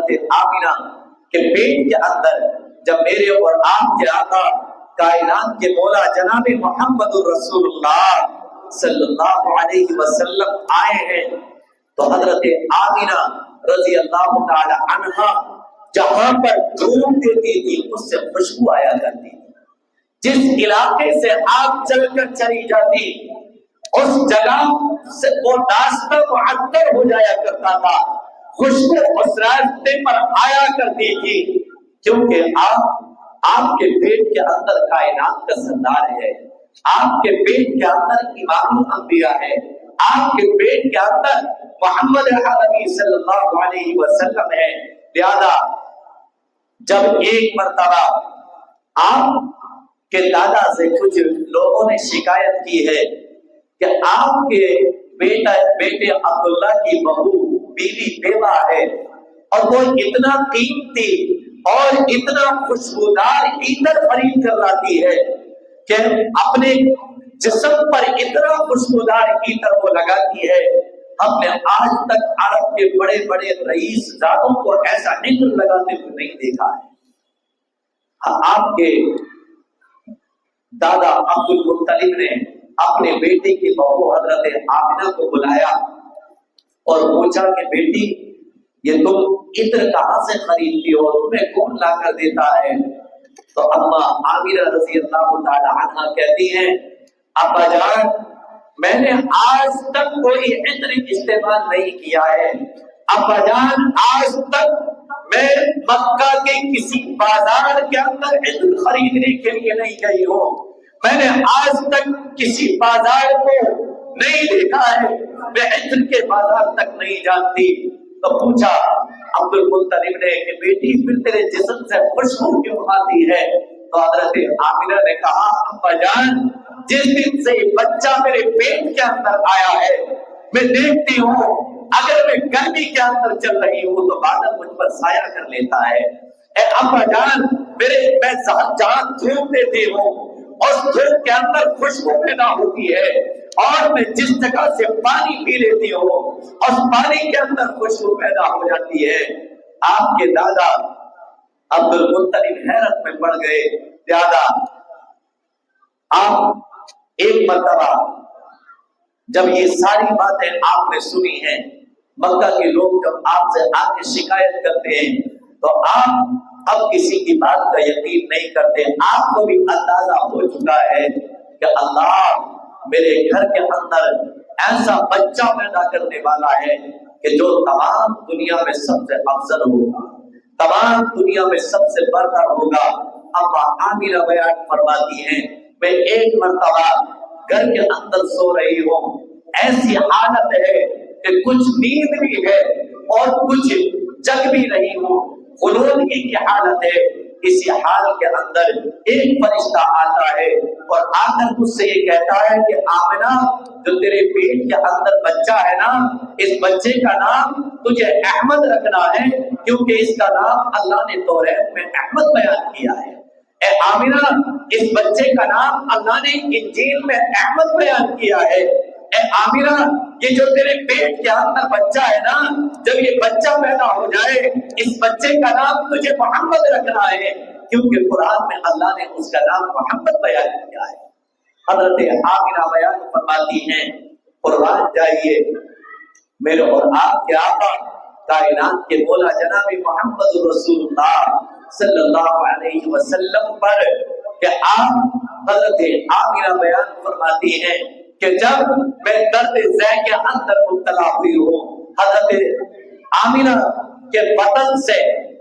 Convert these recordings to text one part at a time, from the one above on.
حضرت آمینہ کے پیٹ کے اندر جب میرے اور آپ کے آقا کائنات کے مولا جناب محمد الرسول اللہ صلی اللہ علیہ وسلم آئے ہیں تو حضرت آمینہ رضی اللہ تعالی عنہا جہاں پر دھوم دیتی تھی اس سے خوشبو آیا کرتی تھی. جس علاقے سے آپ چل کر چلی جاتی اس جگہ سے وہ راستہ معطر ہو جایا کرتا تھا. خوشبو اس راستے پر آیا کرتی تھی کیونکہ آپ کے پیٹ کے اندر کائنات کا سردار ہے. آپ کے پیٹ کے اندر امام الانبیاء ہے. آپ کے پیٹ کے اندر محمد عربی صلی اللہ علیہ وسلم ہے. لہذا جب ایک مرتبہ آپ کے دادا سے کچھ لوگوں نے شکایت کی ہے کہ آپ کے بیٹے عبداللہ کی بہو بیوی بیوہ ہے اور وہ اتنا قیمتی اور اتنا خوشبودار عطر خرید کر لاتی ہے کہ اپنے جسم پر اتنا خوشبودار عطر وہ لگاتی ہے. ہم نے آج تک عرب کے بڑے بڑے رئیس زادوں کو ایسا عطر لگاتے ہوئے نہیں دیکھا ہے. آپ کے دادا عبد المطلب نے اپنے بیٹے کی بہو حضرت آمنہ کو بلایا اور پوچھا کہ بیٹی یہ تم عطر کہاں سے خریدتی ہو, تمہیں کون لا کر دیتا ہے؟ تو اما آمنہ رضی اللہ تعالی عنہا کہتی ہیں ابا جان میں نے آج تک کوئی عطر استعمال نہیں کیا ہے. ابا جان آج تک میں مکہ کے کسی بازار کے اندر عطر خریدنے کے لیے نہیں گئی ہوں. میں نے آج تک کسی بازار کو نہیں دیکھا ہے. میں عطر کے بازار تک نہیں جانتی. تو پوچھا عبد المطلب نے کہ بیٹی پھر تیرے جسم سے خوشبو کیوں آتی ہے؟ تو حضرت آمنہ نے کہا ابا جان جس دن سے یہ بچہ میرے پیٹ کے اندر آیا ہے میں دیکھتی ہوں اگر میں گرمی کے اندر چل رہی ہوں تو بادل مجھ پر سایہ کر لیتا ہے. اے ابا جان میں جہاں دھوپ دیتی ہوں اس دھوپ کے اندر خوشبو پیدا ہوتی ہے اور میں جس جگہ سے پانی پی لیتی ہوں اس پانی کے اندر خوشبو پیدا ہو جاتی ہے. آپ کے دادا عبد المطلب حیرت میں پڑ گئے. دادا آپ ایک مرتبہ جب یہ ساری باتیں آپ نے سنی ہیں مکہ کے لوگ جب آپ سے آ کے شکایت کرتے ہیں تو آپ اب کسی کی بات کا یقین نہیں کرتے. آپ کو بھی اندازہ ہو چکا ہے کہ اللہ میرے گھر کے اندر ایسا بچہ پیدا کرنے والا ہے کہ جو تمام دنیا میں سب سے افضل ہوگا, تمام دنیا میں سب سے برتر ہوگا. اما آمنہ بیان فرماتی ہیں میں ایک مرتبہ گھر کے اندر سو رہی ہوں, ایسی حالت ہے کہ کچھ نیند بھی ہے اور کچھ جگ بھی رہی ہوں, خلودگی کی حالت ہے. اسی حال کے اندر ایک فرشتہ آتا ہے اور آ کر مجھ سے یہ کہتا ہے کہ آمنہ جو تیرے پیٹ کے اندر بچہ ہے نا اس بچے کا نام تجھے احمد رکھنا ہے کیونکہ اس کا نام اللہ نے توریت میں احمد بیان کیا ہے. اے آمنہ اس بچے کا نام اللہ نے انجیل میں احمد بیان کیا ہے. اے آمنہ یہ جو تیرے پیٹ کے اندر بچہ ہے نا جب یہ بچہ پیدا ہو جائے اس بچے کا نام تجھے محمد رکھنا ہے کیونکہ قرآن میں اللہ نے اس کا نام محمد بیان کیا ہے. حضرت آمنہ بیان فرماتی ہیں قربان جائیے میرے اور آپ کے آقا کائنات کے مولا جناب محمد رسول اللہ صلی اللہ علیہ وسلم پر کہ آپ حضرت آمنہ بیان فرماتی ہیں کہ جب میں درد ذہ کے اندر مبتلا ہوئی ہوں حضرت آمنہ کے بطن سے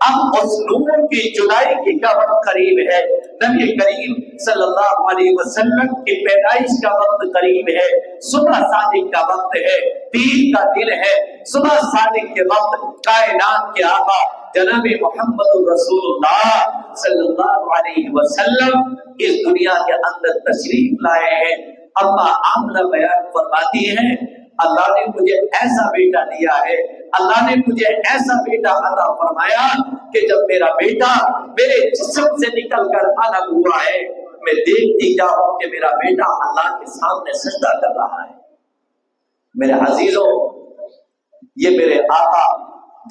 اب اس نور کی جدائی کا وقت قریب ہے. نبی کریم صلی اللہ علیہ وسلم کی پیدائش کا وقت قریب ہے. صبح صادق کا وقت ہے, پیر کا دن ہے. صبح صادق کے وقت کائنات کے آقا جناب محمد رسول اللہ صلی اللہ علیہ وسلم اس دنیا کے اندر تشریف لائے ہیں. اما آمنہ بیان فرماتی ہیں اللہ نے مجھے ایسا بیٹا دیا ہے, اللہ نے مجھے ایسا بیٹا عطا فرمایا کہ جب میرا بیٹا میرے جسم سے نکل کر الگ ہوا ہے میں دیکھتی جاؤں کہ میرا بیٹا اللہ کے سامنے سجدہ کر رہا ہے. میرے عزیزوں یہ میرے آقا